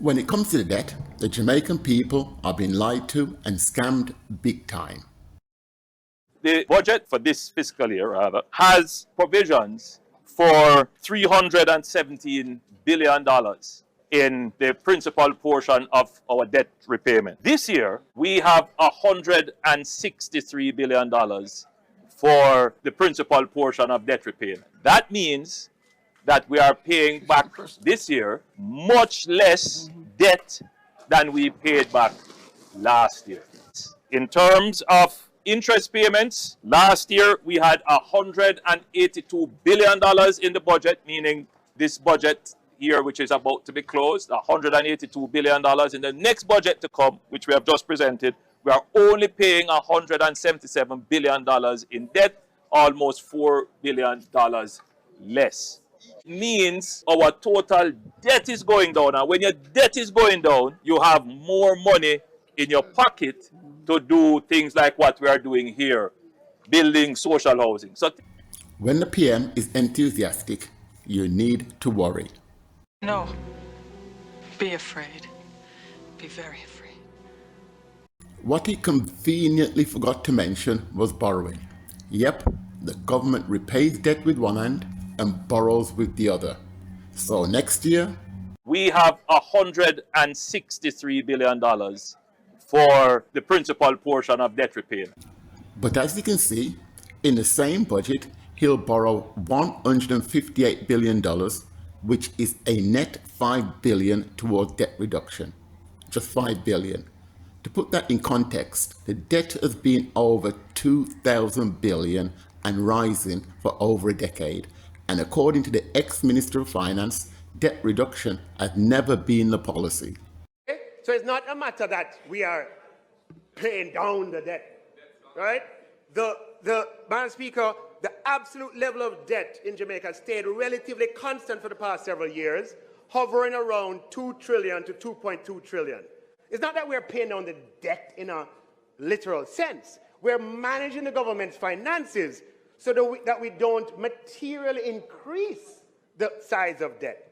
When it comes to the debt, the Jamaican people are being lied to and scammed big time. The budget for this fiscal year, rather, has provisions for $317 billion in the principal portion of our debt repayment. This year, we have $163 billion for the principal portion of debt repayment. That means that we are paying back this year much less debt than we paid back last year. In terms of interest payments, last year we had $182 billion in the budget, meaning this budget year, which is about to be closed, $182 billion. In the next budget to come, which we have just presented, we are only paying $177 billion in debt, almost $4 billion less. Means our total debt is going down. And when your debt is going down, you have more money in your pocket to do things like what we are doing here, building social housing. So when the PM is enthusiastic, you need to worry. No. Be afraid. Be very afraid. What he conveniently forgot to mention was borrowing. Yep, the government repays debt with one hand and borrows with the other. So next year, we have $163 billion for the principal portion of debt repayment. But as you can see, in the same budget, he'll borrow $158 billion, which is a net $5 billion towards debt reduction. Just $5 billion. To put that in context, the debt has been over $2,000 billion and rising for over a decade. And according to the ex-Minister of Finance, debt reduction has never been the policy. So it's not a matter that we are paying down the debt, right? Madam Speaker, the absolute level of debt in Jamaica stayed relatively constant for the past several years, hovering around $2 trillion to $2.2 trillion. It's not that we're paying down the debt in a literal sense. We're managing the government's finances so that we don't materially increase the size of debt.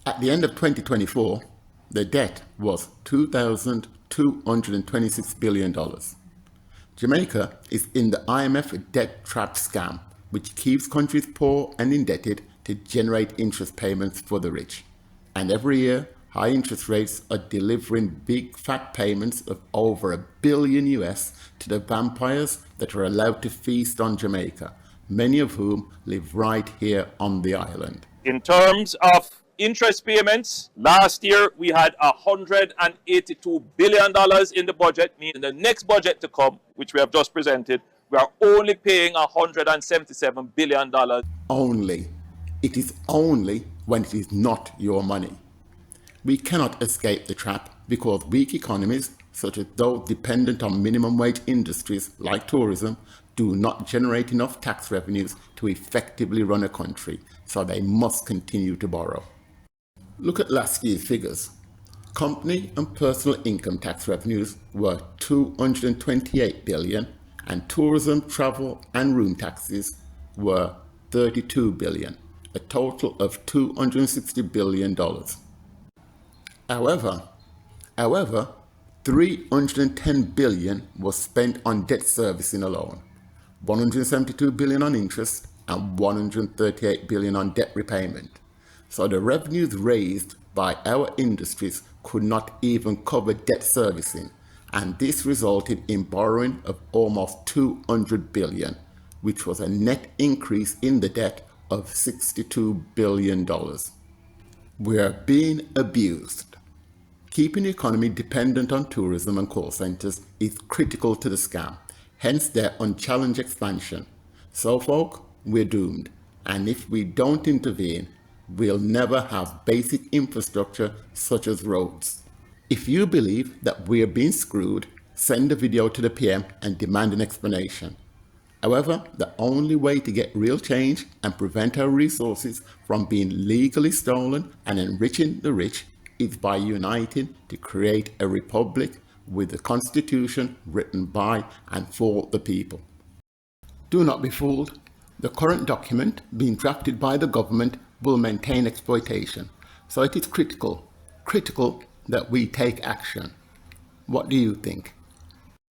At the end of 2024, the debt was $2,226 billion. Jamaica is in the IMF debt trap scam, which keeps countries poor and indebted to generate interest payments for the rich. And every year, high interest rates are delivering big fat payments of over $1 billion US to the vampires that are allowed to feast on Jamaica, many of whom live right here on the island. In terms of interest payments, last year we had $182 billion in the budget, meaning the next budget to come, which we have just presented, we are only paying $177 billion. Only. It is only when it is not your money. We cannot escape the trap because weak economies, such as those dependent on minimum wage industries like tourism, do not generate enough tax revenues to effectively run a country, so they must continue to borrow. Look at last year's figures. Company and personal income tax revenues were $228 billion, and tourism, travel and room taxes were $32 billion, a total of $260 billion. However, $310 billion was spent on debt servicing alone, $172 billion on interest, and $138 billion on debt repayment. So the revenues raised by our industries could not even cover debt servicing, and this resulted in borrowing of almost $200 billion, which was a net increase in the debt of $62 billion. We are being abused. Keeping the economy dependent on tourism and call centres is critical to the scam, hence their unchallenged expansion. So folk, we're doomed, and if we don't intervene, we'll never have basic infrastructure such as roads. If you believe that we're being screwed, send a video to the PM and demand an explanation. However, the only way to get real change and prevent our resources from being legally stolen and enriching the rich is by uniting to create a republic with a constitution written by and for the people. Do not be fooled. The current document being drafted by the government will maintain exploitation, so it is critical critical that we take action. What do you think?